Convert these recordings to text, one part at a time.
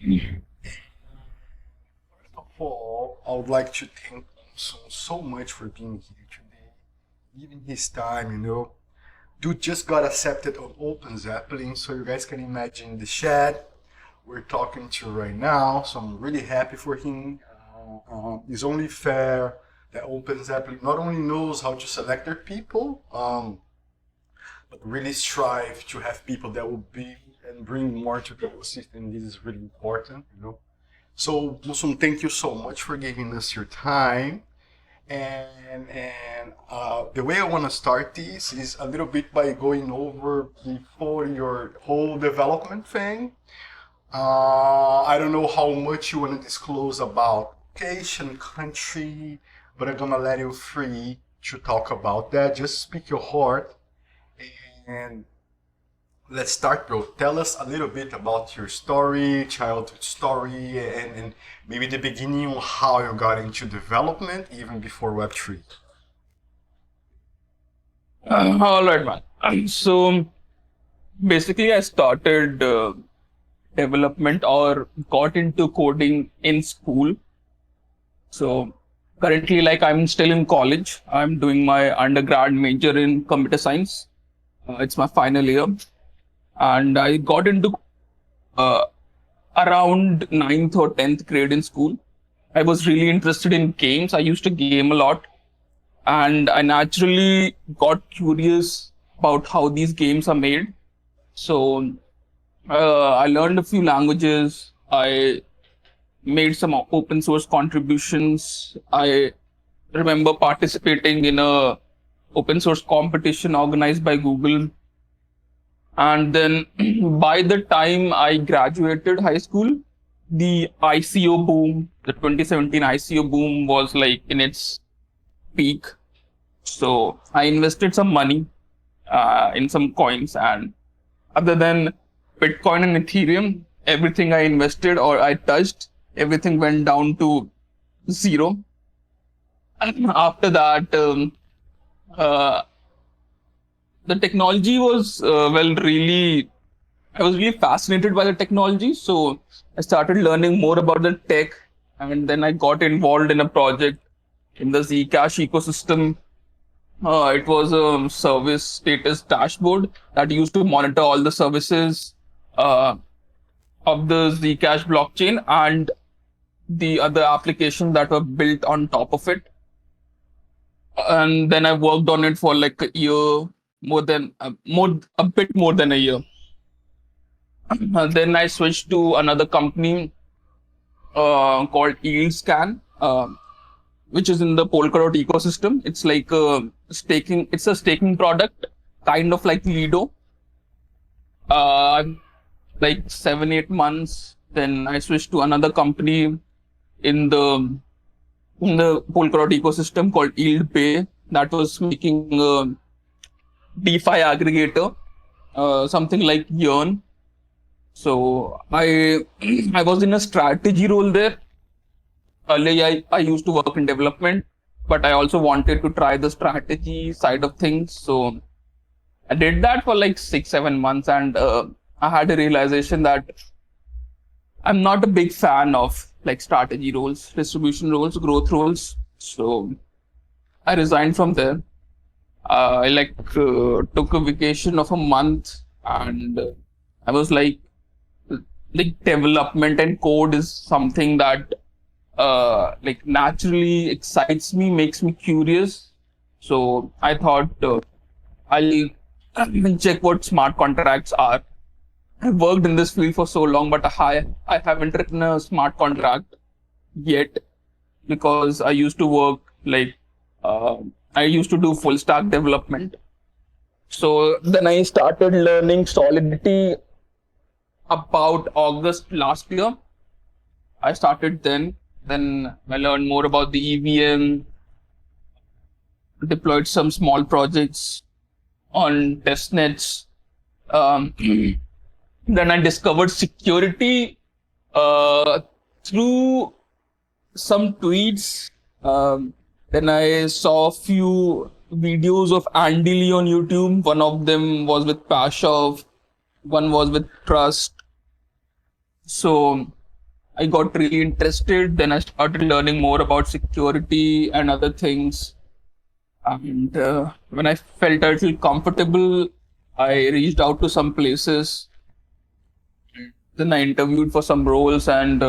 First of all, I would like to thank Monsoon so much for being here today, giving his time, Dude just got accepted on OpenZeppelin, so you guys can imagine the chat we're talking to right now. So I'm really happy for him. It's only fair that OpenZeppelin not only knows how to select their people, but really strive to have people that will be and bring more to the ecosystem. This is really important. So, Musum, thank you so much for giving us your time. And the way I want to start this is a little bit by going over before your whole development thing. I don't know how much you want to disclose about location, country, but I'm gonna let you free to talk about that. Just speak your heart, and let's start, bro. Tell us a little bit about your story, childhood story, and maybe the beginning of how you got into development, even before Web3. All right, man. So basically, I started development or got into coding in school. So currently, like I'm still in college. I'm doing my undergrad major in computer science. It's my final year, and I got into uh, around ninth or 10th grade in school. I was really interested in games. I used to game a lot, and I naturally got curious about how these games are made. So I learned a few languages. I made some open source contributions. I remember participating in a open source competition organized by Google. And then by the time I graduated high school, the ICO boom, the 2017 ICO boom was like in its peak. So I invested some money in some coins, and other than Bitcoin and Ethereum, everything I invested or I touched, everything went down to zero. And after that, uh, the technology was really. I was really fascinated by the technology, so I started learning more about the tech, and then I got involved in a project in the Zcash ecosystem. It was a service status dashboard that used to monitor all the services uh, of the Zcash blockchain and the other applications that were built on top of it. And then I worked on it for like a year, a bit more than a year. Then I switched to another company called Yield which is in the Polkadot ecosystem. It's like it's a staking product, kind of like Lido. Uh, like 7-8 months. Then I switched to another company in the Polkadot ecosystem called Yield that was making DeFi aggregator, something like Yearn. So I I was in a strategy role there. Earlier, I used to work in development, but I also wanted to try the strategy side of things. So I did that for like 6-7 months, and I had a realization that I'm not a big fan of like strategy roles, distribution roles, growth roles. So I resigned from there. I took a vacation of a month, and I was like development and code is something that like naturally excites me, makes me curious. So I thought I'll check what smart contracts are. I've worked in this field for so long, but I haven't written a smart contract yet because I used to work uh, I used to do full stack development. So then I started learning Solidity about August last year. I started then. Then I learned more about the EVM, deployed some small projects on testnets. Um, then I discovered security uh, through some tweets. Then I saw a few videos of Andy Lee on YouTube. One of them was with Pashov, one was with Trust. So I got really interested. Then I started learning more about security and other things. And when I felt a little comfortable, I reached out to some places. Then I interviewed for some roles, and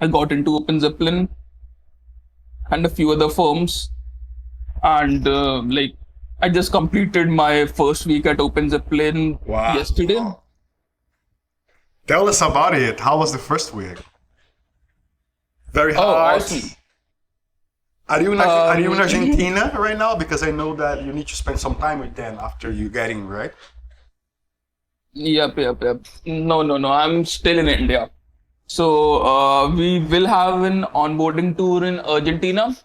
I got into OpenZeppelin and a few other firms. And I just completed my first week at OpenZeppelin Wow. yesterday. Tell us about it. How was the first week? Very Oh, hard. awesome. Are you in Um, Argentina right now? Because I know that you need to spend some time with them after you get in, right? yep. No. I'm still in India. So we will have an onboarding tour in Argentina.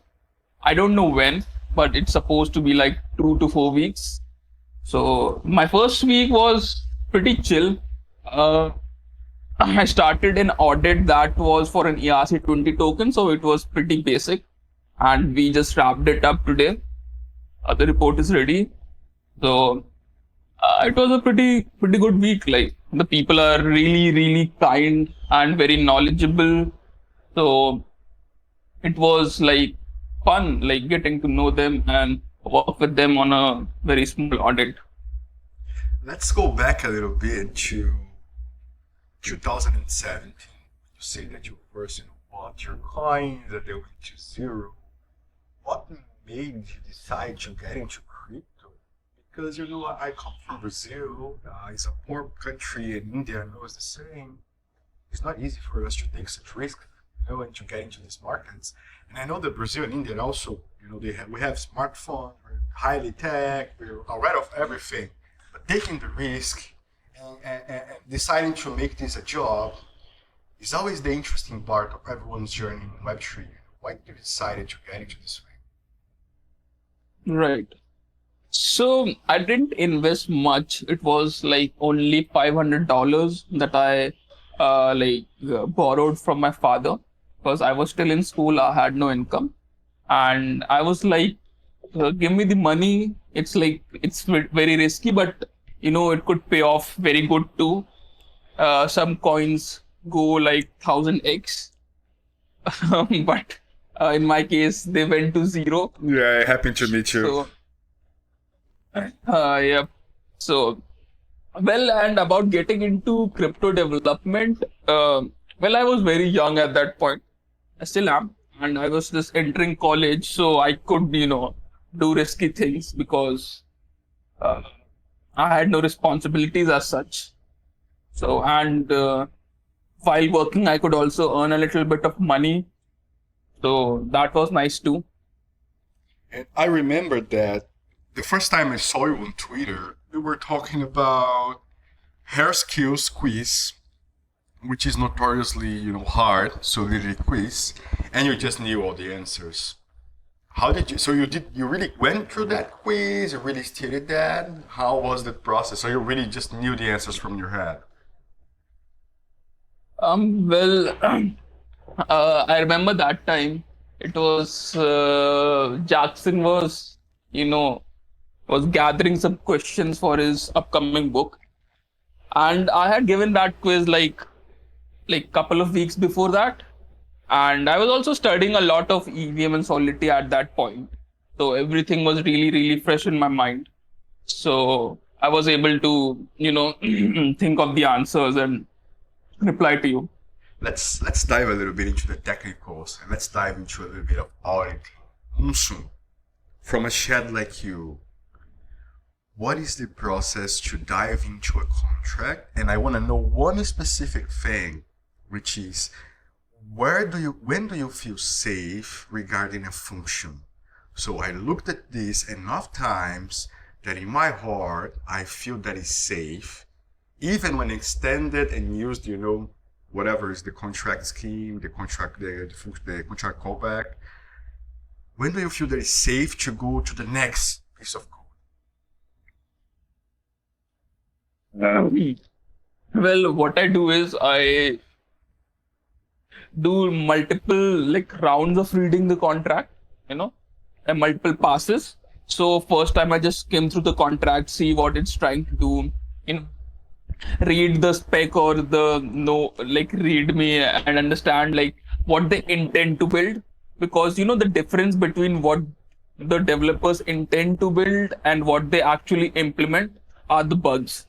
I don't know when, but it's supposed to be like 2 to 4 weeks. So my first week was pretty chill. Uh, I started an audit that was for an ERC20 token, so it was pretty basic, and we just wrapped it up today. The report is ready. So it was a pretty good week. Like the people are really kind and very knowledgeable. So it was like fun, like getting to know them and work with them on a very small audit. Let's go back a little bit to 2017. You say that you first bought your coins, that they went to zero. What made you decide to get into crypto? Because I come from Brazil. It's a poor country, and India knows the same. It's not easy for us to take such risks, and to get into these markets. And I know that Brazil and India also, we have smartphones, we're highly tech, we're aware of everything. But taking the risk and deciding to make this a job is always the interesting part of everyone's journey in Web3. Why did you decide to get into this way? Right. So I didn't invest much. It was like only $500 that I borrowed from my father because I was still in school. I had no income, and I was like, "Give me the money. It's very risky, but it could pay off very good too. Some coins go like 1000x, but in my case they went to zero. Yeah, it happened to me too. So yeah. So, well, and about getting into crypto development, I was very young at that point. I still am, and I was just entering college, so I could, do risky things because uh, I had no responsibilities as such. So, and while working, I could also earn a little bit of money. So that was nice too. And I remember that the first time I saw you on Twitter, we were talking about hair skills quiz, which is notoriously, hard, so literally quiz, and you just knew all the answers. How did you, so you really went through that quiz, you really studied that? How was the process? So you really just knew the answers from your head? Well, I remember that time it was Jackson was, was gathering some questions for his upcoming book, and I had given that quiz like couple of weeks before that, and I was also studying a lot of EVM and Solidity at that point, so everything was really fresh in my mind. So I was able to think of the answers and reply to you. Let's dive a little bit into the technicals, and let's dive into a little bit of auditing. Monsoon, from a shed like you, what is the process to dive into a contract? And I want to know one specific thing, which is when do you feel safe regarding a function? So I looked at this enough times that in my heart I feel that it's safe, even when extended and used, whatever is the contract scheme, the contract callback. When do you feel that it's safe to go to the next piece of code? Well, what I do is I do multiple rounds of reading the contract, and multiple passes. So first time I just skim through the contract, see what it's trying to do, you know, read the spec or the no like read me and understand like what they intend to build, because you know the difference between what the developers intend to build and what they actually implement are the bugs.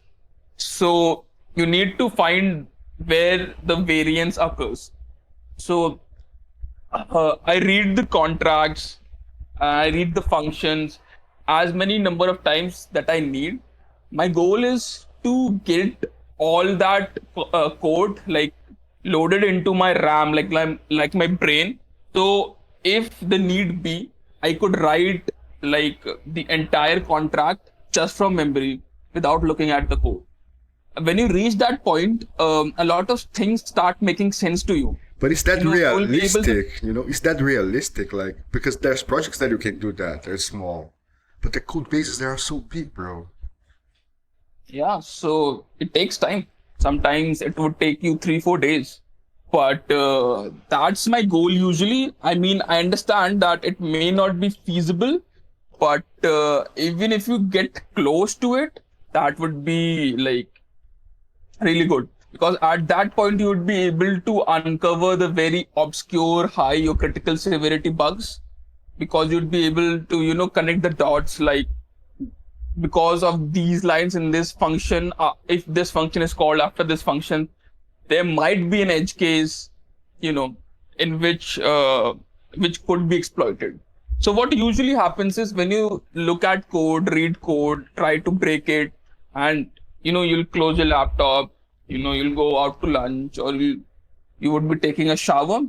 So you need to find where the variance occurs. So I read the contracts, I read the functions as many number of times that I need. My goal is to get all that code like loaded into my RAM, like my brain. So if the need be, I could write like the entire contract just from memory without looking at the code. When you reach that point, a lot of things start making sense to you. But is that You will be able to. realistic? Is that realistic? Like, because there's projects that you can do that, they're small. But the code bases there are so big, bro. Yeah, so it takes time. Sometimes it would take you 3, 4 days. But that's my goal usually. I mean, I understand that it may not be feasible, but even if you get close to it, that would be like really good. Because at that point, you would be able to uncover the very obscure, high or critical severity bugs. Because you'd be able to, connect the dots like because of these lines in this function, if this function is called after this function, there might be an edge case, you know, in which could be exploited. So what usually happens is when you look at code, read code, try to break it, and you'll close your laptop, you'll go out to lunch, or you would be taking a shower.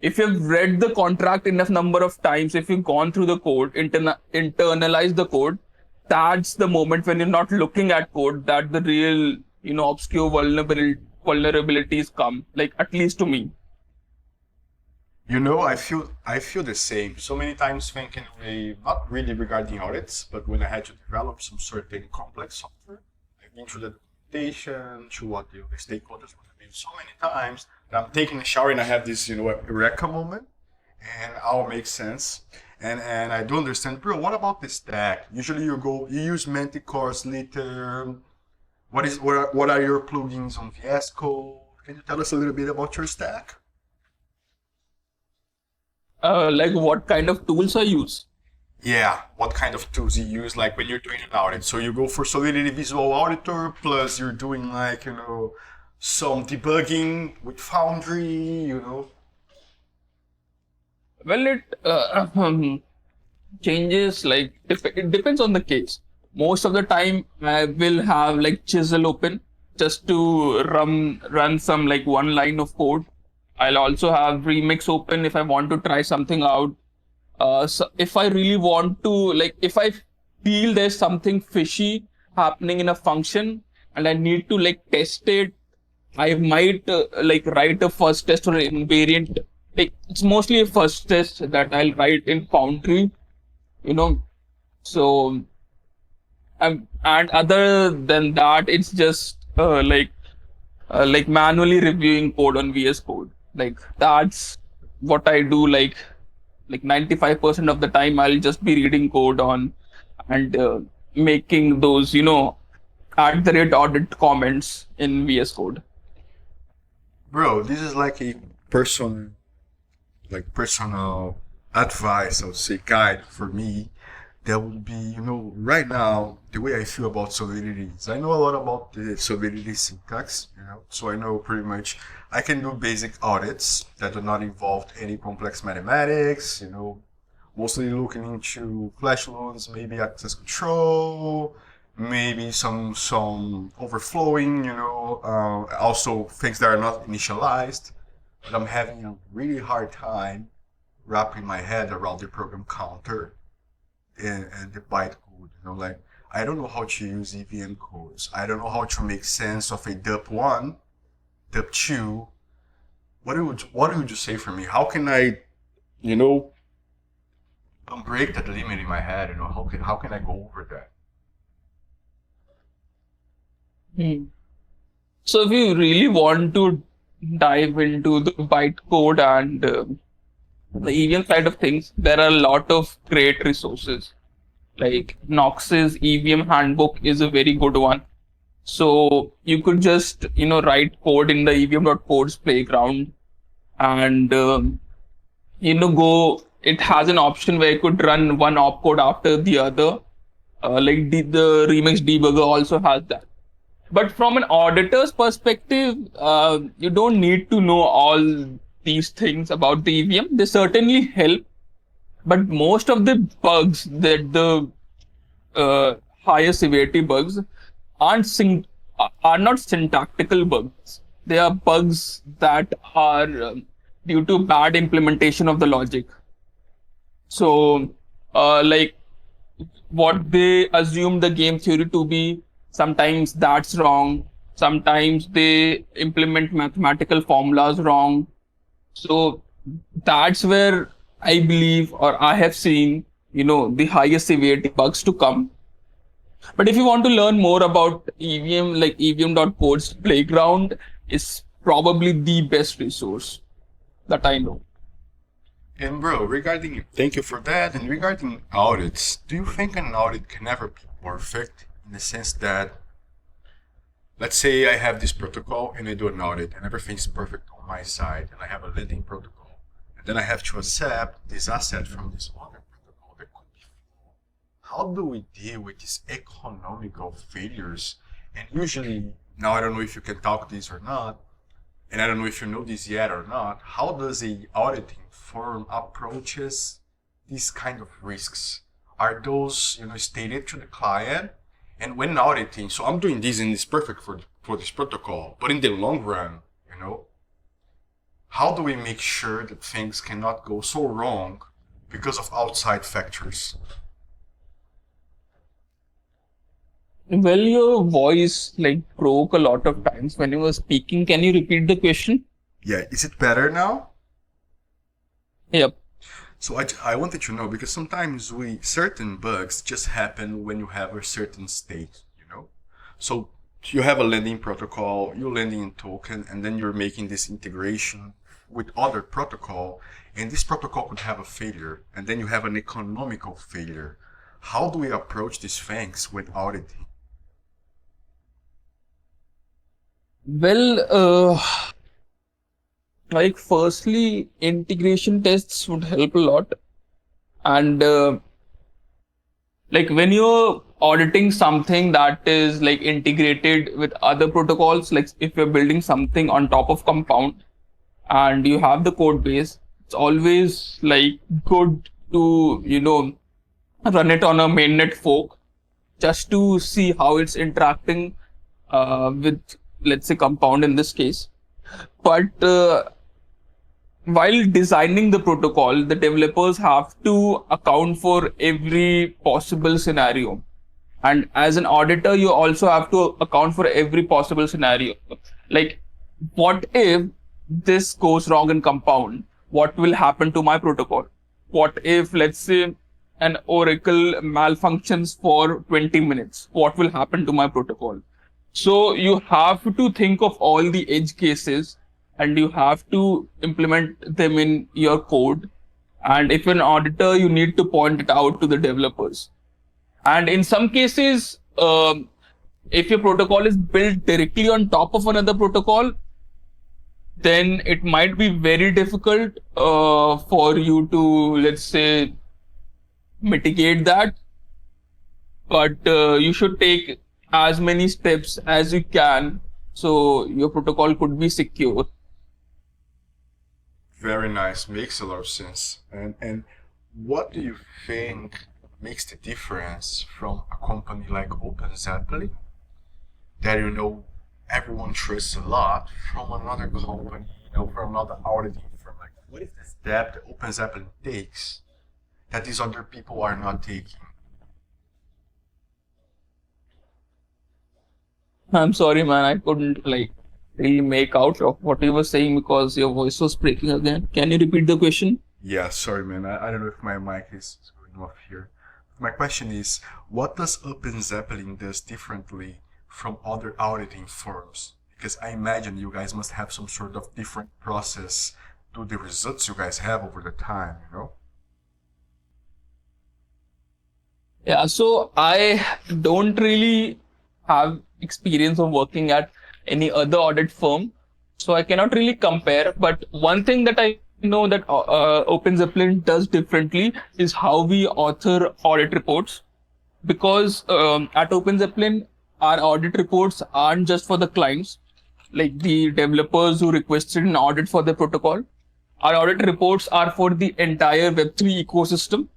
If you've read the contract enough number of times, if you've gone through the code, internalize the code, that's the moment when you're not looking at code that the real, obscure vulnerabilities come, like at least to me. I feel the same. So many times thinking not really regarding audits, but when I had to develop some certain complex software, I've been through the documentation, through what the stakeholders want to do so many times that I'm taking a shower and I have this, eureka moment, and all makes sense. And I do understand, bro. What about the stack? Usually you use Manticore, Slither. What are your plugins on VS Code? Can you tell us a little bit about your stack? Like what kind of tools I use? Yeah, what kind of tools you use, like when you're doing an audit? So you go for Solidity Visual Auditor, plus you're doing like, some debugging with Foundry. Well, it changes, like it depends on the case. Most of the time I will have like Chisel open just to run some like one line of code. I'll also have Remix open if I want to try something out. So if I really want to, like if I feel there's something fishy happening in a function and I need to like test it, I might like write a first test or invariant. Like it's mostly a first test that I'll write in Foundry, you know. So and other than that, it's just like manually reviewing code on VS Code. Like that's what I do. Like 95% of the time, I'll just be reading code on and making those at the rate audit comments in VS Code. Bro, this is like a personal advice, I would say, guide for me. That would be, right now, the way I feel about Solidity is I know a lot about the Solidity syntax, so I know pretty much I can do basic audits that do not involve any complex mathematics, mostly looking into flash loans, maybe access control, maybe some overflowing, also things that are not initialized. But I'm having a really hard time wrapping my head around the program counter and the bytecode. Like I don't know how to use EVM codes. I don't know how to make sense of a DUP1, DUP2. What would you say for me? How can I, break that limit in my head? How can I go over that? Hmm. So if you really want to dive into the bytecode and the EVM side of things, there are a lot of great resources. Like Knox's EVM handbook is a very good one. So you could just, write code in the EVM.codes playground and, it has an option where you could run one opcode after the other. The Remix debugger also has that. But from an auditor's perspective, you don't need to know all these things about the EVM. They certainly help, but most of the bugs that the uh, higher severity bugs aren't are not syntactical bugs. They are bugs that are due to bad implementation of the logic. So, like what they assume the game theory to be, sometimes that's wrong. Sometimes they implement mathematical formulas wrong. So that's where I believe, or I have seen, the highest severity bugs to come. But if you want to learn more about EVM, like EVM.codes playground is probably the best resource that I know. And bro, regarding thank you for that. And regarding audits, do you think an audit can ever be perfect in the sense that, let's say I have this protocol and I do an audit and everything's perfect on my side and I have a lending protocol, and then I have to accept this asset from this other protocol that could be flawed. How do we deal with these economical failures? And usually, now I don't know if you can talk this or not, and I don't know if you know this yet or not, how does a auditing firm approaches these kind of risks? Are those stated to the client? And when auditing, so I'm doing this and it's perfect for this protocol, but in the long run, how do we make sure that things cannot go so wrong because of outside factors? Well, your voice broke a lot of times when you were speaking. Can you repeat the question? Yeah, is it better now? Yep. So I wanted to know because sometimes certain bugs just happen when you have a certain state. So you have a lending protocol, you're lending a token, and then you're making this integration with other protocol, and this protocol could have a failure, and then you have an economical failure. How do we approach these things with auditing? Well, firstly, integration tests would help a lot. And when you're auditing something that is integrated with other protocols, like if you're building something on top of Compound and you have the code base, it's always good to, run it on a mainnet fork just to see how it's interacting with, let's say, Compound in this case. But while designing the protocol, the developers have to account for every possible scenario. And as an auditor, you also have to account for every possible scenario. Like, what if this goes wrong in Compound? What will happen to my protocol? What if, let's say, an Oracle malfunctions for 20 minutes? What will happen to my protocol? So you have to think of all the edge cases and you have to implement them in your code. And if you're an auditor, you need to point it out to the developers. And in some cases, if your protocol is built directly on top of another protocol, then it might be very difficult for you to, let's say, mitigate that. But you should take as many steps as you can so your protocol could be secure. Very nice, makes a lot of sense. And what do you think makes the difference from a company like OpenZeppelin that everyone trusts a lot from another company, from another auditing firm? Like, what is the step that OpenZeppelin takes that these other people are not taking? I'm sorry, man. I couldn't really make out of what you were saying because your voice was breaking again. Can you repeat the question? Yeah, sorry, man. I don't know if my mic is going off here. My question is, what does OpenZeppelin does differently from other auditing firms? Because I imagine you guys must have some sort of different process to the results you guys have over the time. Yeah, so I don't really have experience of working at any other audit firm, so I cannot really compare. But one thing that I know that OpenZeppelin does differently is how we author audit reports. Because at OpenZeppelin, our audit reports aren't just for the clients, like the developers who requested an audit for the protocol. Our audit reports are for the entire Web3 ecosystem,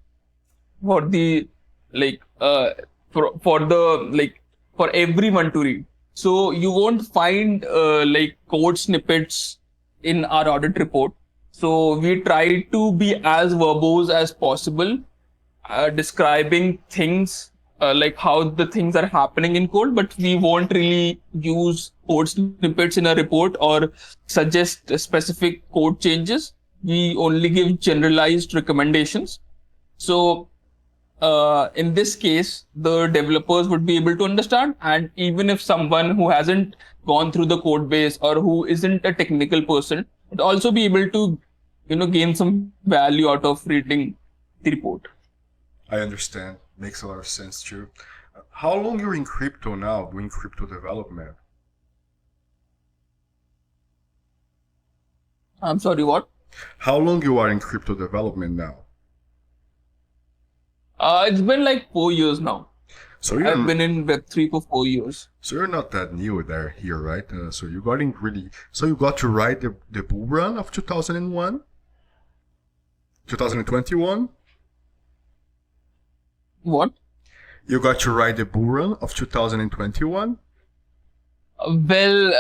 for the like for the like for everyone to read. So you won't find like code snippets in our audit report. So we try to be as verbose as possible, describing things like how the things are happening in code, but we won't really use code snippets in a report or suggest specific code changes. We only give generalized recommendations. So in this case, the developers would be able to understand, and even if someone who hasn't gone through the code base or who isn't a technical person would also be able to, gain some value out of reading the report. I understand. Makes a lot of sense too. How long you're in crypto now, doing crypto development? I'm sorry, what? How long you are in crypto development now? It's been like 4 years now. So I've you're been in Web3 for 4 years. so you're not that new there here, right? So you got in really. So you got to ride the bull run of 2001, 2021. What? You got to ride the bull run of 2021. Well,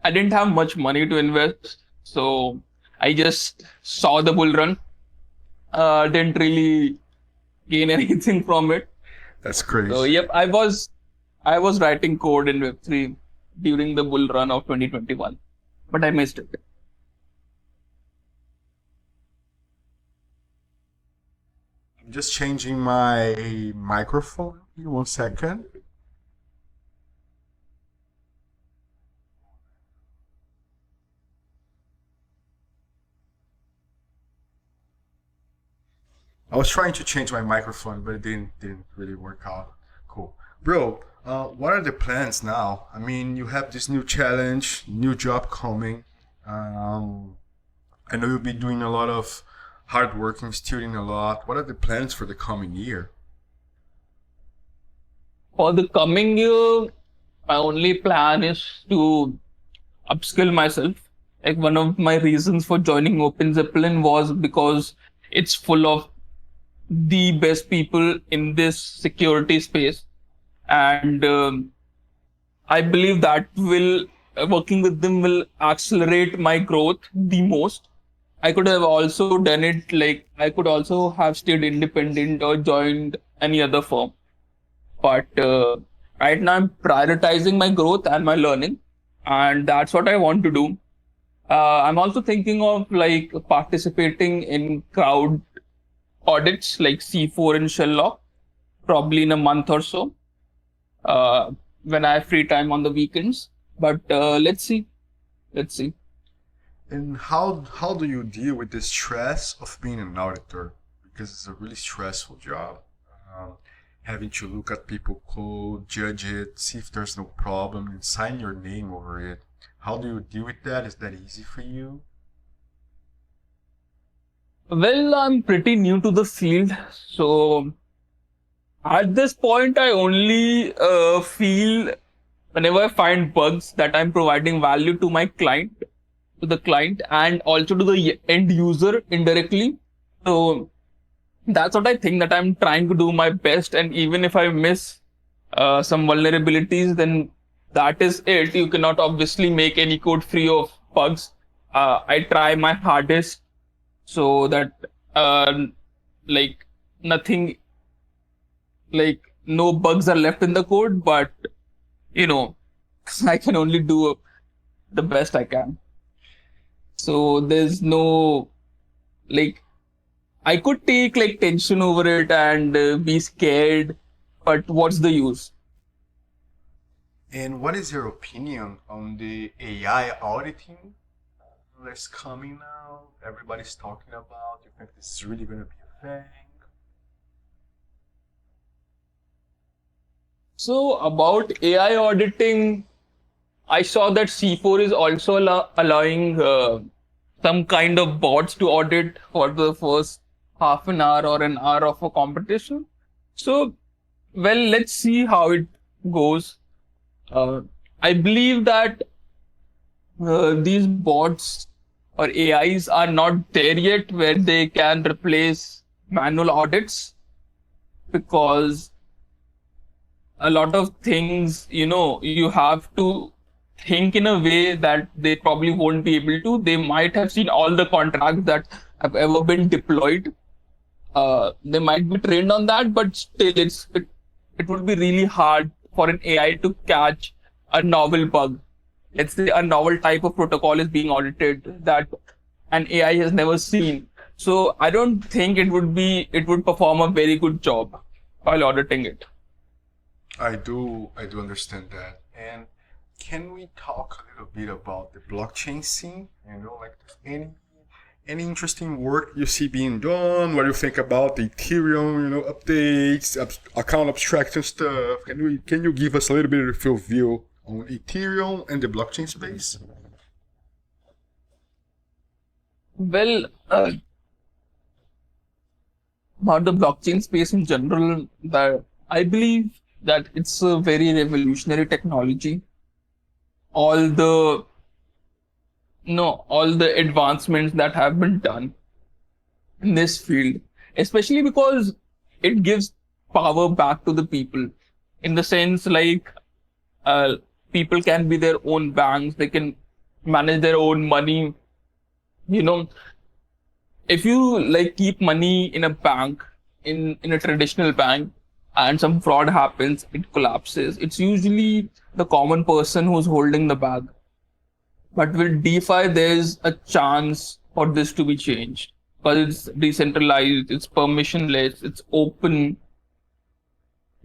I didn't have much money to invest, so I just saw the bull run. Didn't really gain anything from it. That's So crazy. yep, I was writing code in Web3 during the bull run of 2021, but I missed it. I'm just changing my microphone. Give me 1 second. I was trying to change my microphone, but it didn't really work out. Cool, bro. What are the plans now? I mean, you have this new challenge, new job coming. Um, I know you'll be doing a lot of hard working, studying a lot. What are the plans for the coming year? For the coming year, my only plan is to upskill myself. Like one of my reasons for joining OpenZeppelin was because it's full of the best people in this security space, and I believe that will working with them will accelerate my growth the most. I could have also done it like I could also have stayed independent or joined any other firm, but right now I'm prioritizing my growth and my learning, and that's what I want to do. I'm also thinking of like participating in crowd audits like C4 and Sherlock, probably in a month or so, uh, when I have free time on the weekends. But let's see. Let's see. And how do you deal with the stress of being an auditor? Because it's a really stressful job. Um, Having to look at people code, judge it, see if there's no problem, and sign your name over it. How do you deal with that? Is that easy for you? Well, I'm pretty new to the field, so at this point, I only feel whenever I find bugs that I'm providing value to my client, to the client, and also to the end user indirectly. So that's what I think that I'm trying to do my best. And even if I miss some vulnerabilities, then that is it. You cannot obviously make any code free of bugs. I try my hardest so that uh, like nothing, like no bugs are left in the code, but you know, I can only do the best I can. So there's no like I could take like tension over it and be scared, but what's the use? And what is your opinion on the AI auditing that's coming now? Everybody's talking about. You think this is really going to be a thing? So about AI auditing, I saw that C4 is also allowing some kind of bots to audit for the first half an hour or an hour of a competition. So, well, let's see how it goes. Uh, I believe that these bots or AIs are not there yet where they can replace manual audits, because a lot of things, you have to think in a way that they probably won't be able to. They might have seen all the contracts that have ever been deployed. They might be trained on that, but still, it would be really hard for an AI to catch a novel bug. Let's say a novel type of protocol is being audited that an AI has never seen. So I don't think it would perform a very good job while auditing it. I do understand that. And can we talk a little bit about the blockchain scene? Like any interesting work you see being done? What do you think about the Ethereum, updates, account abstraction stuff? Can you give us a little bit of your view on Ethereum and the blockchain space? Well, about the blockchain space in general, that I believe that it's a very revolutionary technology. All the all the advancements that have been done in this field, especially because it gives power back to the people, in the sense like uh, people can be their own banks, they can manage their own money. You know, if you like keep money in a bank, in a traditional bank, and some fraud happens, it collapses, it's usually the common person who's holding the bag. But with DeFi, there's a chance for this to be changed, because it's decentralized, it's permissionless, it's open,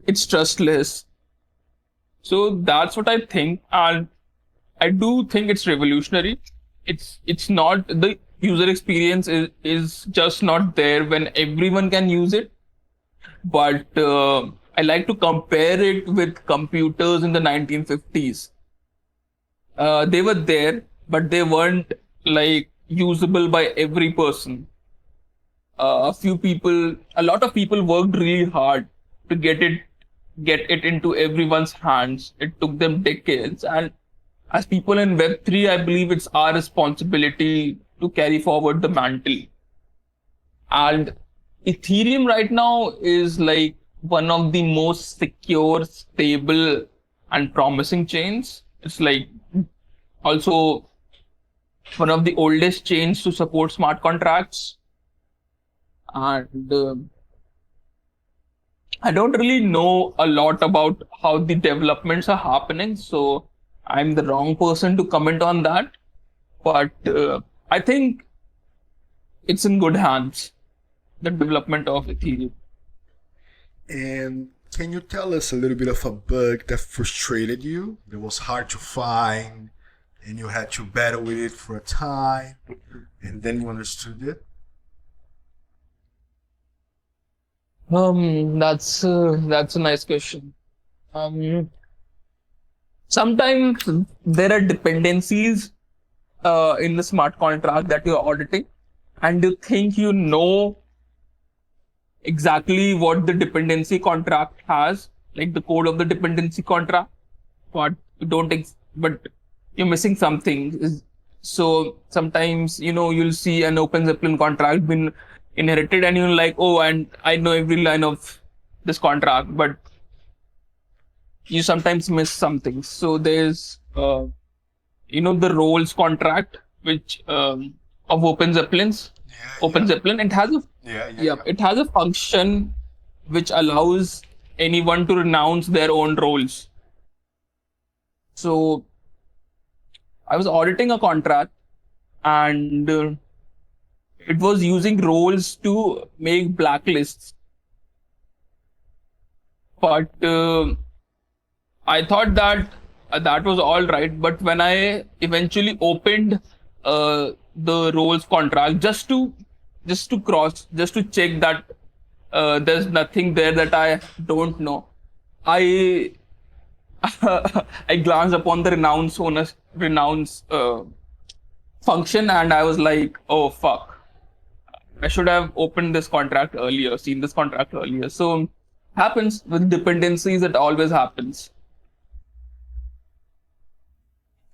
it's trustless. So that's what I think, and I do think it's revolutionary. It's not, the user experience is just not there when everyone can use it. But I like to compare it with computers in the 1950s. They were there, but they weren't like usable by every person. A lot of people worked really hard to get it into everyone's hands. It took them decades, and as people in Web3, I believe it's our responsibility to carry forward the mantle. And Ethereum right now is like one of the most secure, stable, and promising chains. It's like also one of the oldest chains to support smart contracts. And I don't really know a lot about how the developments are happening, so I'm the wrong person to comment on that. But I think it's in good hands, the development of Ethereum. And can you tell us a little bit of a bug that frustrated you, that was hard to find, and you had to battle with it for a time, and then you understood it? That's a nice question. Um, Sometimes there are dependencies in the smart contract that you're auditing, and you think you know exactly what the dependency contract has, like the code of the dependency contract, but you don't, but you're missing something. So sometimes, you'll see an OpenZeppelin contract been inherited, and you're like, oh, and I know every line of this contract, but you sometimes miss something. So there's, the roles contract, which of Yeah, OpenZeppelin. It has a yeah, yeah, yeah, yeah. it has a function which allows anyone to renounce their own roles. So I was auditing a contract, and it was using roles to make blacklists. But I thought that that was all right. But when I eventually opened the roles contract, just to check that there's nothing there that I don't know, I I glanced upon the renounce function, and I was like, oh fuck, I should have opened this contract earlier, seen this contract earlier. So happens with dependencies, it always happens.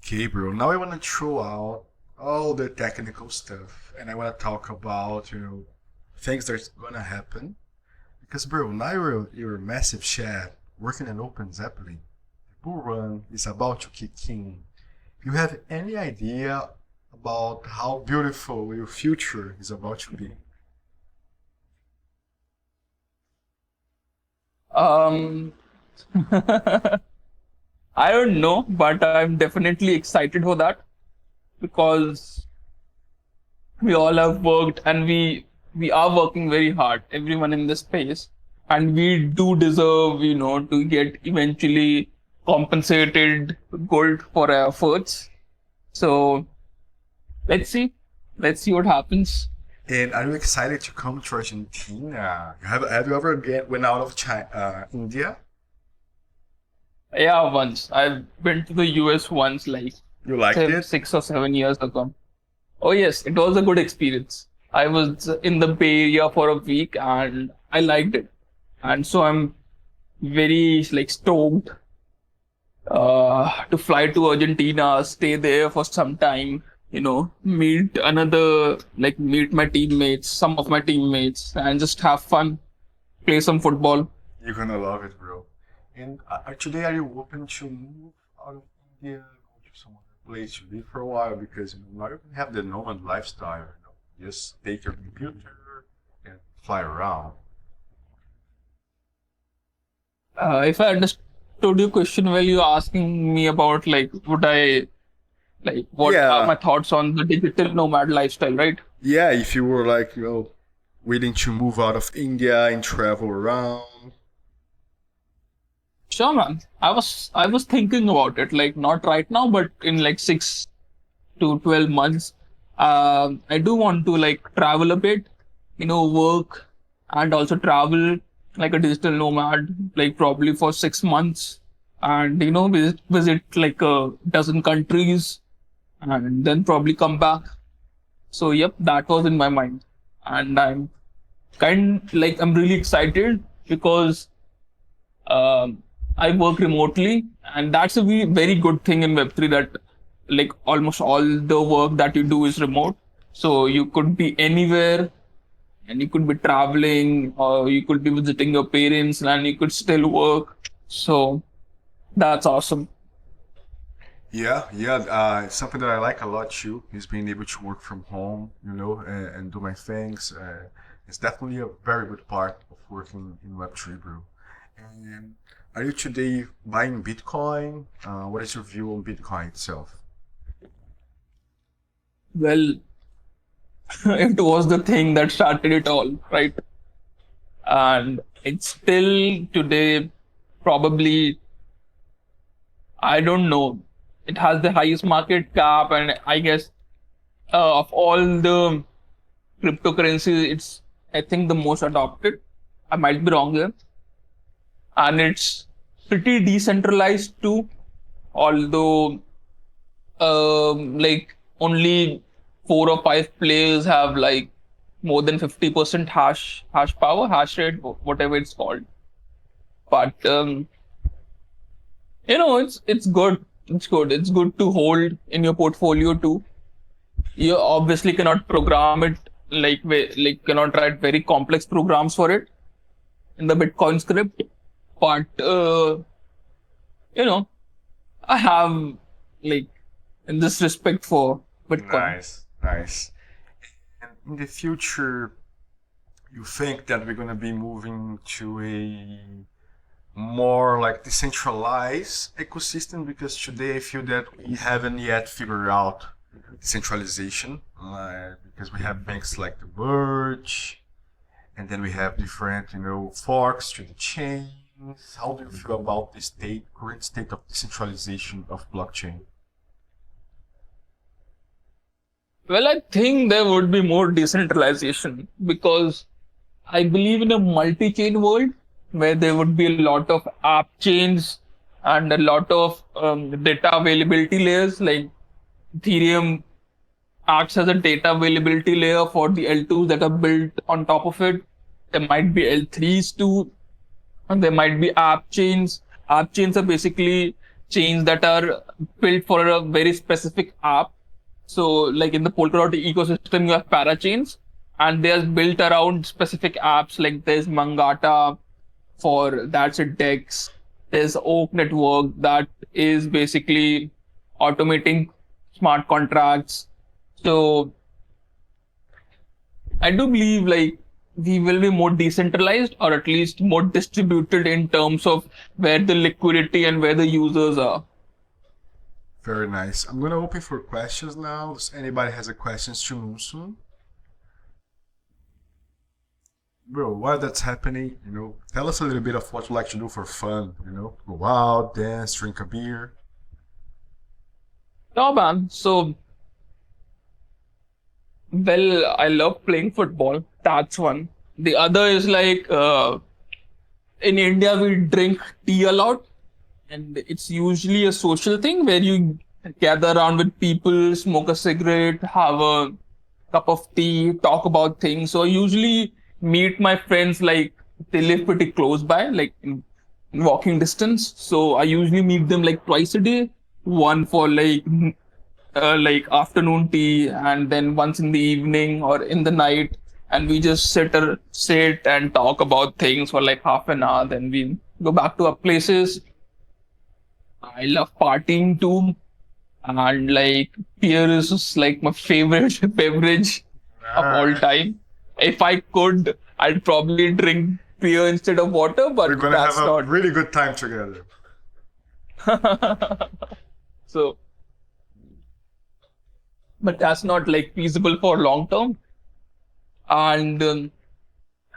Okay, bro. Now I want to throw out all the technical stuff, and I want to talk about things that's gonna happen. Because, bro, now you're a massive chef working in OpenZeppelin. The bull run is about to kick in. You have any idea about how beautiful your future is about to be? Um, I don't know, but I'm definitely excited for that because we all have worked and we are working very hard, everyone in this space, and we do deserve, to get eventually compensated good for our efforts. So let's see. Let's see what happens. And are you excited to come to Argentina? Have you ever went out of China, India? Yeah, once. I've been to the US once, like You liked it? 6 or 7 years ago. Oh yes, it was a good experience. I was in the Bay Area for a week and I liked it. And so I'm very like stoked to fly to Argentina, stay there for some time, meet my teammates, some of my teammates, and just have fun, play some football. You're gonna love it, bro. And today, are you open to move out of India, go to some other place to live for a while? Because now you can have the nomad lifestyle. Just take your computer and fly around. If I understood your question well, you're asking me about like, what are Yeah, my thoughts on the digital nomad lifestyle, right? yeah. If you were like, willing to move out of India and travel around. Sure, man. I was thinking about it, like not right now, but in like 6 to 12 months. I do want to like travel a bit, work and also travel like a digital nomad, like probably for 6 months, and visit like a dozen countries, and then probably come back. So yep, that was in my mind, and I'm really excited because I work remotely, and that's a very good thing in Web3 that like almost all the work that you do is remote. So you could be anywhere and you could be traveling or you could be visiting your parents and you could still work. So that's awesome. Yeah, yeah. Something that I like a lot too is being able to work from home, and do my things. It's definitely a very good part of working in Web3, bro. And are you today buying Bitcoin? What is your view on Bitcoin itself? Well, it was the thing that started it all, right? And it's still today probably, I don't know. It has the highest market cap, and I guess of all the cryptocurrencies, it's I think the most adopted. I might be wrong there, and it's pretty decentralized too. Although, like only 4 or 5 players have like more than 50% hash power, hash rate, whatever it's called. But it's good. It's good. It's good to hold in your portfolio too. You obviously cannot program it like cannot write very complex programs for it in the Bitcoin script. But you know, I have like in this respect for Bitcoin. Nice, nice. And in the future, you think that we're gonna be moving to a more like decentralized ecosystem? Because today I feel that we haven't yet figured out decentralization, because we have banks like the Verge, and then we have different, forks to the chains. How do you feel about the current state of decentralization of blockchain? Well, I think there would be more decentralization because I believe in a multi-chain world where there would be a lot of app chains and a lot of data availability layers. Like Ethereum acts as a data availability layer for the L2s that are built on top of it. There might be L3s too, and there might be app chains. App chains are basically chains that are built for a very specific app. So, like in the Polkadot ecosystem, you have parachains, and they are built around specific apps. Like there's Mangata for that's a DEX. There's Oak Network that is basically automating smart contracts. So I do believe like we will be more decentralized or at least more distributed in terms of where the liquidity and where the users are. Very nice. I'm gonna open for questions now. If anybody has a questions to Monsoon. Bro, while that's happening, tell us a little bit of what you like to do for fun, go out, dance, drink a beer. No, man. So, well, I love playing football. That's one. The other is like in India, we drink tea a lot, and it's usually a social thing where you gather around with people, smoke a cigarette, have a cup of tea, talk about things. So I usually meet my friends like they live pretty close by, like in walking distance. So I usually meet them like twice a day. One for like afternoon tea, and then once in the evening or in the night, and we just sit and talk about things for like half an hour. Then we go back to our places. I love partying too, and like beer is just like my favorite beverage of all time. If I could, I'd probably drink beer instead of water, We're but gonna have that's a not. really good time together. So, but that's not like feasible for long term. And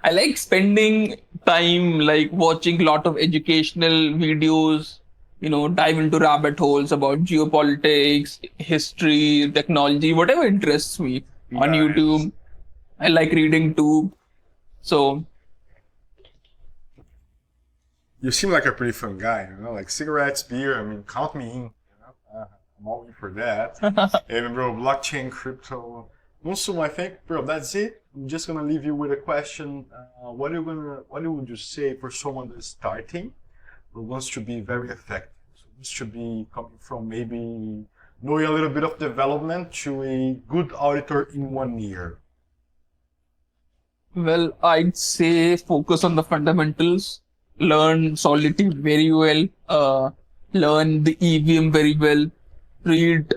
I like spending time like watching a lot of educational videos, dive into rabbit holes about geopolitics, history, technology, whatever interests me on Nice. YouTube. I like reading too. So, You seem like a pretty fun guy, like cigarettes, beer. I mean, count me in. I'm all in for that. And bro, blockchain, crypto. Also, I think, bro, that's it. I'm just gonna leave you with a question. What would you say for someone that's starting, who wants to be very effective? So wants to be coming from maybe knowing a little bit of development to a good auditor in 1 year. well, I'd say focus on the fundamentals, learn Solidity very well, learn the EVM very well, read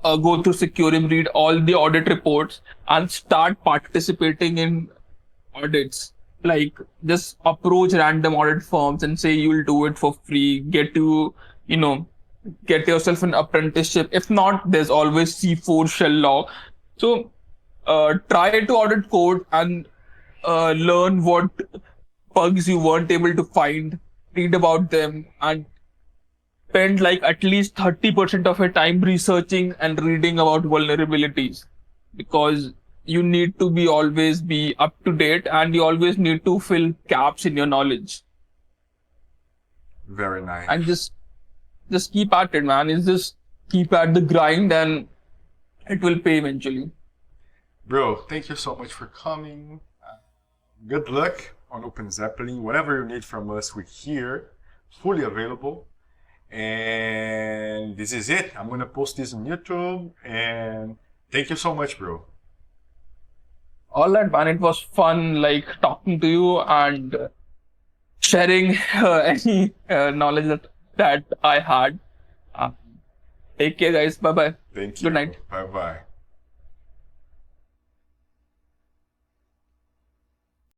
go through Securium, read all the audit reports, and start participating in audits. Like just approach random audit firms and say you'll do it for free. You know, get yourself an apprenticeship. If not, there's always C4 shell law. So try to audit code and learn what bugs you weren't able to find. Read about them and spend like at least 30% of your time researching and reading about vulnerabilities, because you need to be always be up to date and you always need to fill gaps in your knowledge. Very nice. And just keep at it, man. It's just keep at the grind and it will pay eventually. Bro, thank you so much for coming. Good luck on OpenZeppelin. Whatever you need from us, we're here, fully available. And this is it. I'm gonna post this on YouTube. And thank you so much, bro. All right, man. It was fun, like talking to you and sharing any knowledge that I had. Uh, Take care, guys. Bye bye. Thank you. Good night. Bye bye.